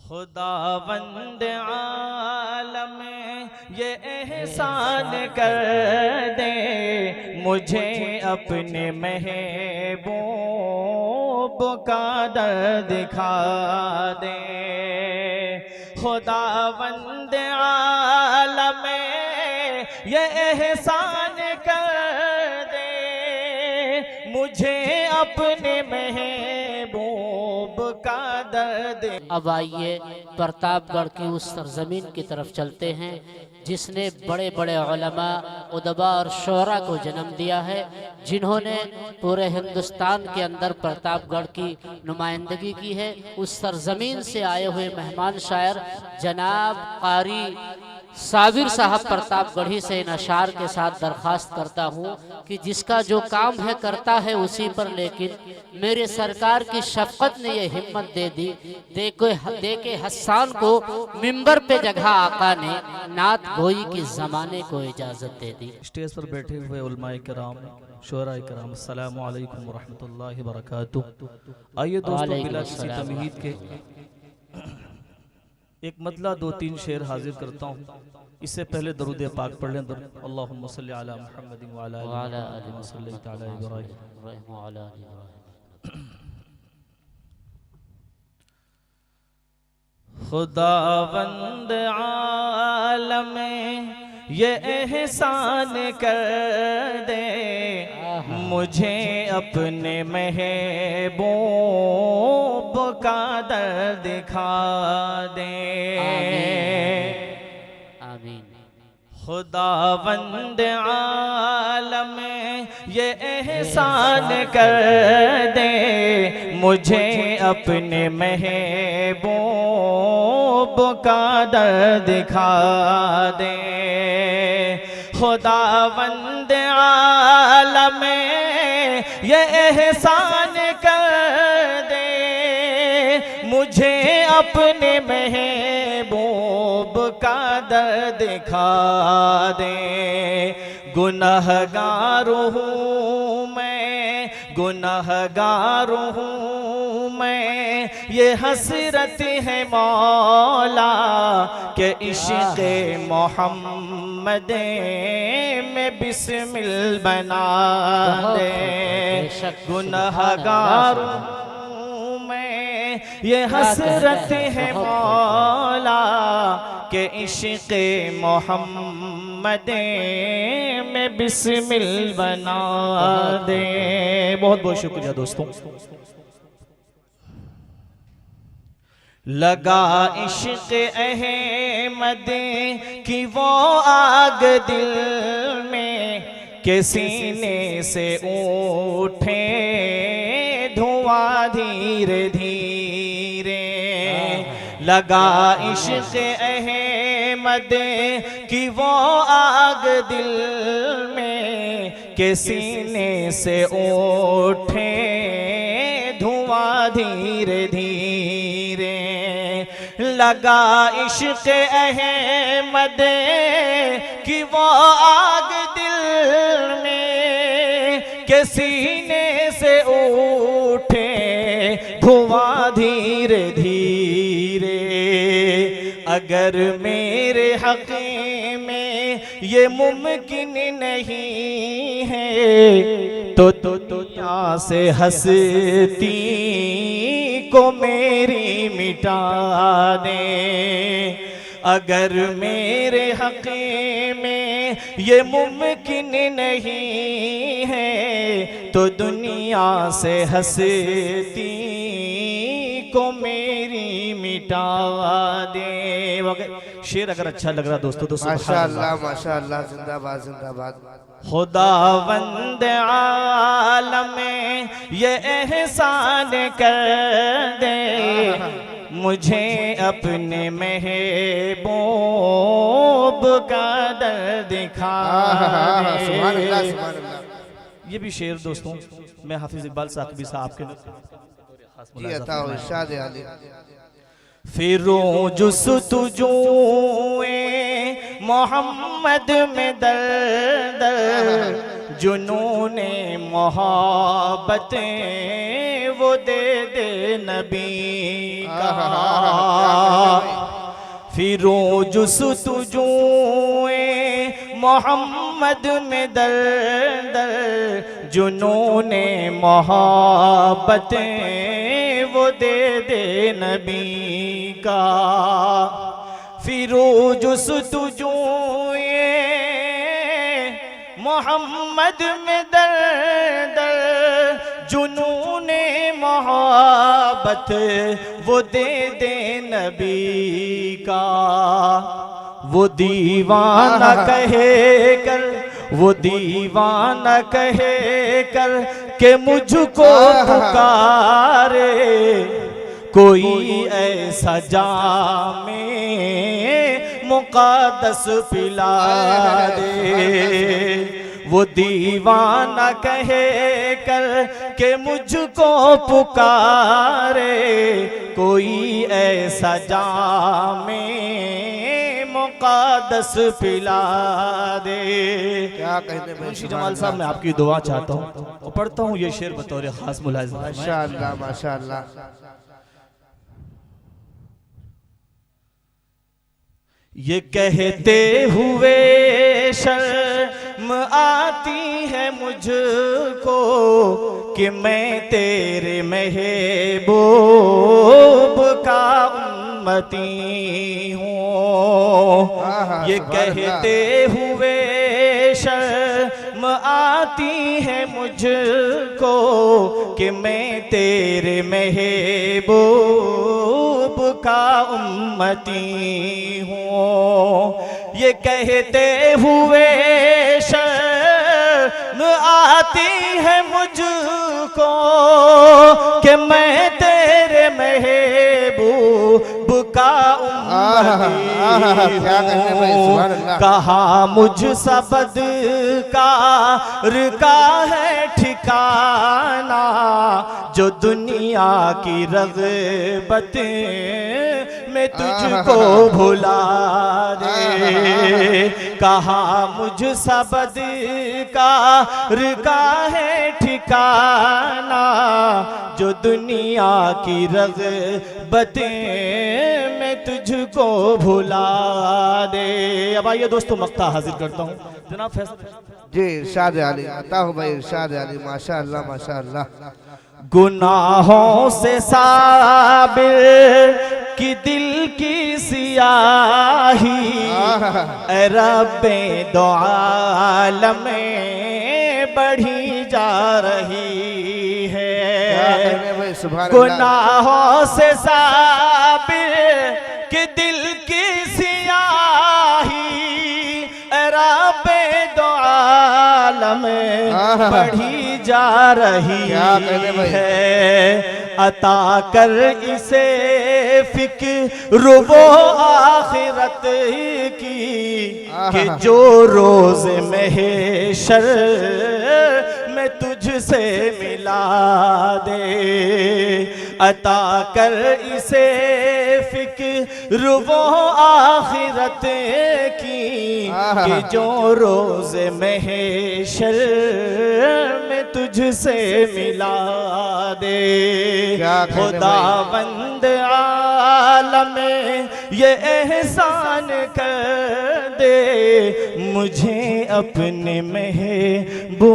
खुदावंद आलम ये एहसान कर दे मुझे अपने महबूब का दर दिखा दे। खुदावंद आलम ये एहसान कर दे मुझे अपने महबूब का दर्द। अब आइए प्रतापगढ़ की उस सरजमीन की तरफ चलते हैं जिसने बड़े बड़े उलमा, उदबा और शोरा को जन्म दिया है, जिन्होंने पूरे हिंदुस्तान के अंदर प्रतापगढ़ की नुमाइंदगी की है। उस सरजमीन से आए हुए मेहमान शायर जनाब कारी साबिर साहब प्रतापगढ़ी से इन अशार के साथ दरख्वास्त करता हूँ कि जिसका जो काम है करता है उसी पर, लेकिन मेरे सरकार की शफकत ने ये हिम्मत दे दी, दे के हसन को मिंबर पे जगह आका ने नात गोई की जमाने को इजाजत दे दी। स्टेज पर बैठे हुए उलमाए किराम, शोराए किराम, अस्सलामु अलैकुम व रहमतुल्लाहि व बरकातुहू। आइए दोस्तों, बिला किसी तमहीद के एक मतला 2-3 शेर हाजिर करता हूँ। इससे पहले दरूद पाक पढ़ लें। अल्लाहुम्मा सल्ली अला मुहम्मदिन व अला आलि वसल्लम तआला इब्राहीम। खुदावंद आलम ये एहसान कर दे मुझे अपने महबूब का दर दिखा दे। आमीन। खुदावंद आलम ये एहसान कर दे मुझे अपने महबूब का दर दिखा दे। खुदावंद आलम ये एहसान कर दे मुझे अपने महबूब का दर दिखा दे। गुनहगार हूँ मैं, गुनहगार हूँ मैं, ये हसरत है मौला के इश्क़ मोहम्मद में बिस्मिल बना दे। गुनहगार हूँ मैं, ये हसरत है मौला के इश्क़ मोहम्मद में बिस्मिल बना दे। बहुत बहुत शुक्रिया दोस्तों। लगा इश्क़ अहमद की वो आग दिल में के सीने से उठे धुआं धीरे धीरे। लगा इश्क़ अहमद की वो आग दिल में के सीने से उठे धुआं धीरे धीरे। लगा इश्क़ अहमद की वो आग दिल में के सीने से उठे धुआं धीरे धीरे। अगर मेरे हक़ में ये मुमकिन नहीं है तो दुनिया से हस्ती को मेरी मिटा दे। अगर मेरे हक़ में ये मुमकिन नहीं है तो दुनिया से हस्ती को मेरी मिटा दे। शेर अगर अच्छा लग रहा दोस्तों तो माशाअल्लाह माशाअल्लाह, जिंदाबाद जिंदाबाद। खुदावंद आलम ये एहसान कर दे मुझे अपने महबूब का दर दिखा दे। ये भी शेर दोस्तों मैं हाफिज इकबाल साकबी साहब के फिरूं जुस्तुजूए मोहम्मद में दर्द जुनूने मोहब्बतें वो दे दे नबी का। फिरों जुस्तुजूए मोहम्मद में दर दर जुनूने मोहब्बतें वो दे दे नबी का। फिरों जुस्तुजूए मोहम्मद में दर दर जुनूने मोहब्बत वो दे दे नबी का। वो दीवाना कहे कर, वो दीवाना कहे कर के मुझको पुकारे, कोई ऐसा जामे मुक़द्दस पिला दे। वो दीवाना कहे कर के मुझको पुकारे, कोई ऐसा जामे मुक़द्दस पिला दे। क्या कहने भाई, मुंशी जमाल साहब मैं आपकी दुआ चाहता हूँ और पढ़ता हूँ ये शेर बतौर खास मुलाज़िम। माशाअल्लाह माशाअल्लाह। ये कहते हुए शर्म आती है मुझको कि मैं तेरे महबूब का उम्मती हूँ। ये कहते हुए शर्म आती है मुझको कि मैं तेरे महबूब का उम्मती हूँ। ये कहते हुए शर्म आती है मुझको कि मैं तेरे महबूब का उम्मती हूँ। कहा मुझ सबद का है ठिकाना, जो दुनिया की रग़बत में तुझको भुला दे। कहा मुझ सबद का है ठिकाना, जो दुनिया की रग़बत में तुझको भुला दे। अब आइए दोस्तों मक्ता हाजिर करता हूँ जनाब फैसल जी। इरशाद अली आता हूँ भाई, इरशाद अली माशाअल्लाह माशाअल्लाह। गुनाहों से साबिर की दिल की सियाही, ऐ रब्बे दो आलम में बढ़ी जा रही है। गुनाहों से साबिर की दिल की सियाही, ऐ रब्बे दो आलम में बढ़ी जा रही है। अता कर इसे फिक्र वो आखिरत की, कि जो रोज महशर में तुझसे मिला दे। अता कर इसे फिक्र वो आखिरत की, कि जो रोज महशर में तुझसे मिला दे। खुदावंद आलम ये एहसान कर दे, मुझे अपने महबूब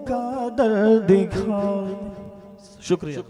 का दर दिखा। शुक्रिया।